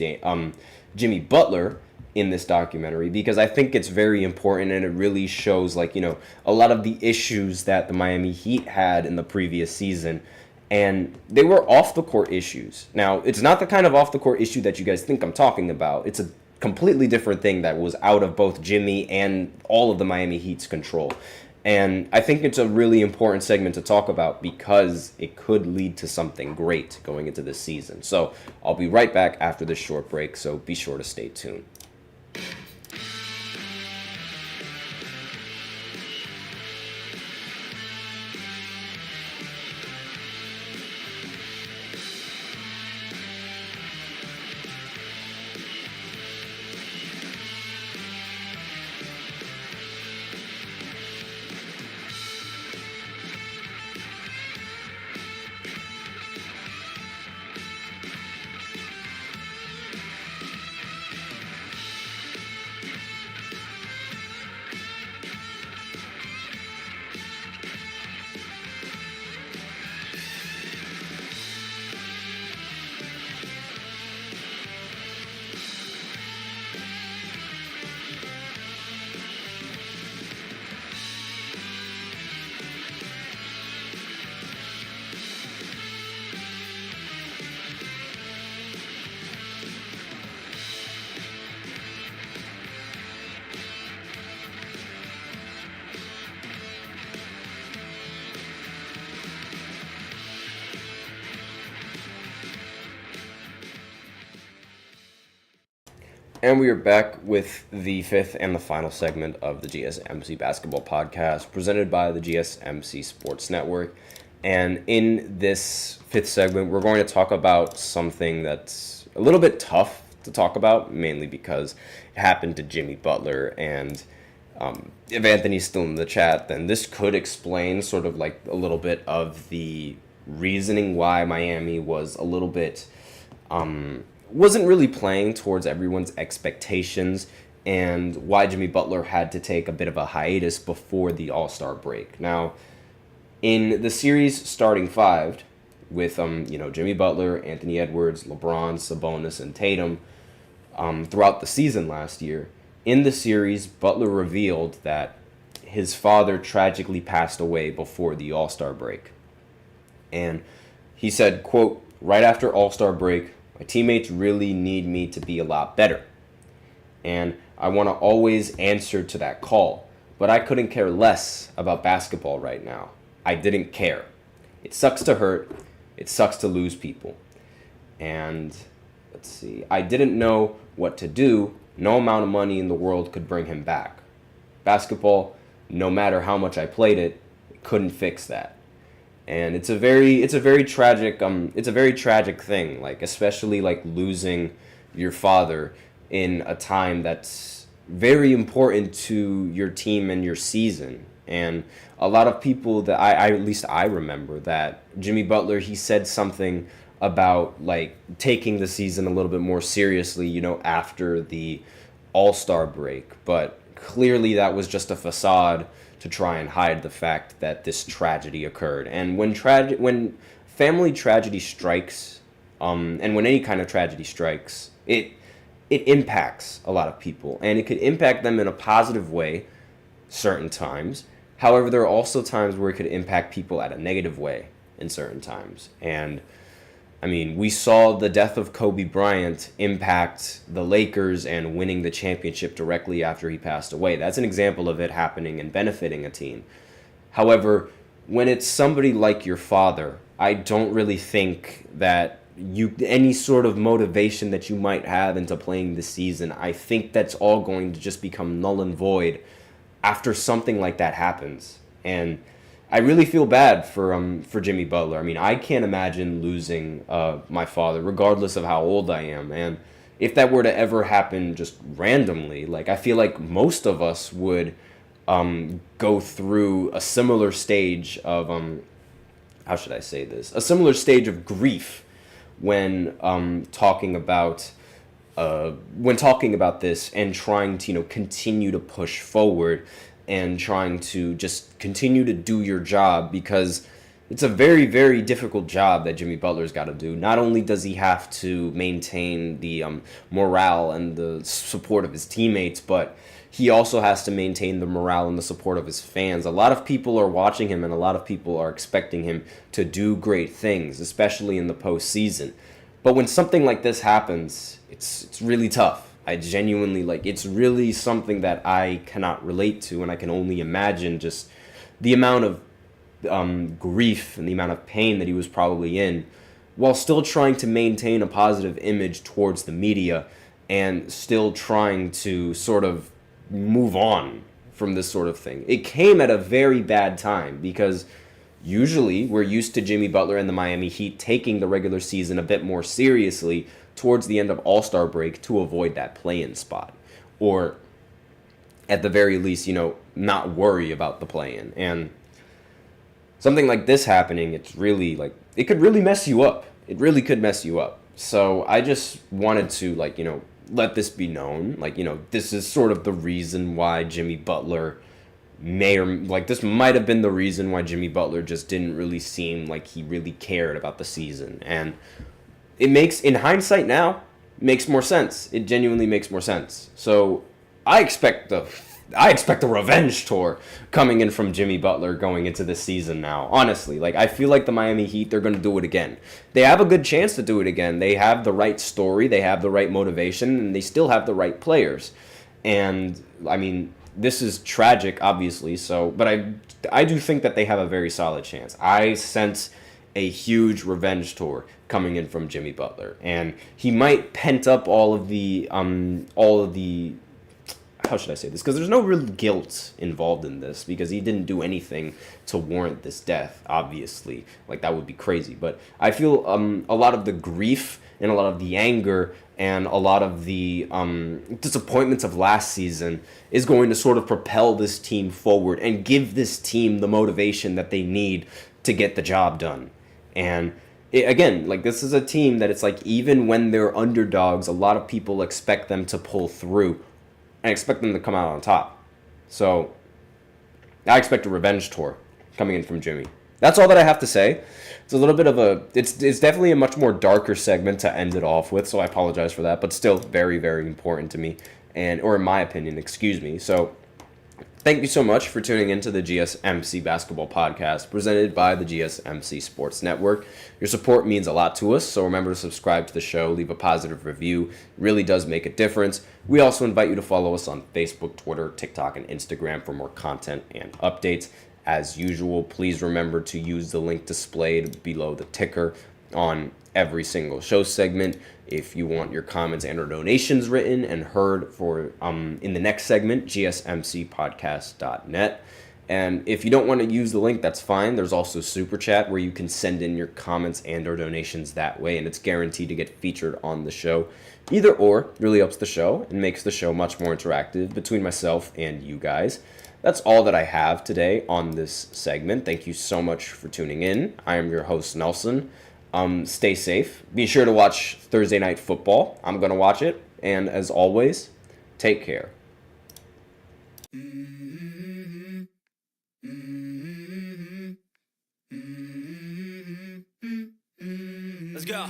Jimmy Butler in this documentary, because I think it's very important, and it really shows, like, a lot of the issues that the Miami Heat had in the previous season. And they were off-the-court issues. Now, it's not the kind of off-the-court issue that you guys think I'm talking about. It's a completely different thing that was out of both Jimmy and all of the Miami Heat's control. And I think it's a really important segment to talk about, because it could lead to something great going into this season. So I'll be right back after this short break, so be sure to stay tuned. And we are back with the fifth and the final segment of the GSMC Basketball Podcast, presented by the GSMC Sports Network. And in this fifth segment, we're going to talk about something that's a little bit tough to talk about, mainly because it happened to Jimmy Butler. And if Anthony's still in the chat, then this could explain sort of like a little bit of the reasoning why Miami was a little bit wasn't really playing towards everyone's expectations, and why Jimmy Butler had to take a bit of a hiatus before the All-Star break. Now, in the series Starting Five, with Jimmy Butler, Anthony Edwards, LeBron, Sabonis, and Tatum throughout the season last year. In the series, Butler revealed that his father tragically passed away before the All-Star break. And he said, quote, "Right after All-Star break, my teammates really need me to be a lot better. And I want to always answer to that call. But I couldn't care less about basketball right now. I didn't care. It sucks to hurt. It sucks to lose people. And let's see. I didn't know what to do. No amount of money in the world could bring him back. Basketball, no matter how much I played it, couldn't fix that." And it's a very tragic thing, like especially like losing your father in a time that's very important to your team and your season. And a lot of people that at least I remember that Jimmy Butler, he said something about like taking the season a little bit more seriously, after the All-Star break. But clearly that was just a facade to try and hide the fact that this tragedy occurred. And when family tragedy strikes, and when any kind of tragedy strikes, it impacts a lot of people, and it could impact them in a positive way certain times. However, there are also times where it could impact people at a negative way in certain times. And I mean, we saw the death of Kobe Bryant impact the Lakers and winning the championship directly after he passed away. That's an example of it happening and benefiting a team. However, when it's somebody like your father, I don't really think that any sort of motivation that you might have into playing this season, I think that's all going to just become null and void after something like that happens. And I really feel bad for Jimmy Butler. I mean, I can't imagine losing my father, regardless of how old I am. And if that were to ever happen just randomly, like I feel like most of us would go through a similar stage of how should I say this? A similar stage of grief when talking about this and trying to continue to push forward and trying to just continue to do your job, because it's a very, very difficult job that Jimmy Butler's got to do. Not only does he have to maintain the morale and the support of his teammates, but he also has to maintain the morale and the support of his fans. A lot of people are watching him, and a lot of people are expecting him to do great things, especially in the postseason. But when something like this happens, it's really tough. I genuinely, it's really something that I cannot relate to, and I can only imagine just the amount of grief and the amount of pain that he was probably in, while still trying to maintain a positive image towards the media and still trying to sort of move on from this sort of thing. It came at a very bad time, because usually we're used to Jimmy Butler and the Miami Heat taking the regular season a bit more seriously towards the end of All-Star break to avoid that play-in spot, or at the very least, not worry about the play-in. And something like this happening, it's really it could really mess you up. It really could mess you up. So I just wanted to let this be known. This is sort of the reason why Jimmy Butler this might have been the reason why Jimmy Butler just didn't really seem like he really cared about the season. And it makes, in hindsight now, makes more sense. It genuinely makes more sense. So I expect a revenge tour coming in from Jimmy Butler going into this season now. Honestly, I feel like the Miami Heat, they're going to do it again. They have a good chance to do it again. They have the right story, they have the right motivation, and they still have the right players. And I mean, this is tragic, obviously. But I do think that they have a very solid chance. I sense a huge revenge tour coming in from Jimmy Butler, and he might pent up all of the how should I say this? Because there's no real guilt involved in this, because he didn't do anything to warrant this death, obviously. That would be crazy. But I feel a lot of the grief and a lot of the anger and a lot of the disappointments of last season is going to sort of propel this team forward and give this team the motivation that they need to get the job done. And this is a team that it's even when they're underdogs, a lot of people expect them to pull through and expect them to come out on top. So I expect a revenge tour coming in from Jimmy. that's all that I have to say. It's a little bit of it's definitely a much more darker segment to end it off with, so I apologize for that, but still very, very important to me, or in my opinion, excuse me. So thank you so much for tuning into the GSMC Basketball Podcast presented by the GSMC Sports Network. Your support means a lot to us, so remember to subscribe to the show, leave a positive review. It really does make a difference. We also invite you to follow us on Facebook, Twitter, TikTok, and Instagram for more content and updates. As usual, please remember to use the link displayed below the ticker on every single show segment if you want your comments and or donations written and heard for in the next segment, gsmcpodcast.net. And if you don't want to use the link, that's fine. There's also Super Chat where you can send in your comments and or donations that way, and it's guaranteed to get featured on the show. Either or really helps the show and makes the show much more interactive between myself and you guys. That's all that I have today on this segment. Thank you so much for tuning in. I am your host, Nelson. Stay safe. Be sure to watch Thursday Night Football. I'm going to watch it. And as always, take care. Let's go.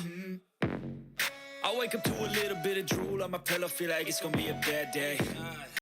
I wake up to a little bit of drool on my pillow, feel like it's gonna be a bad day.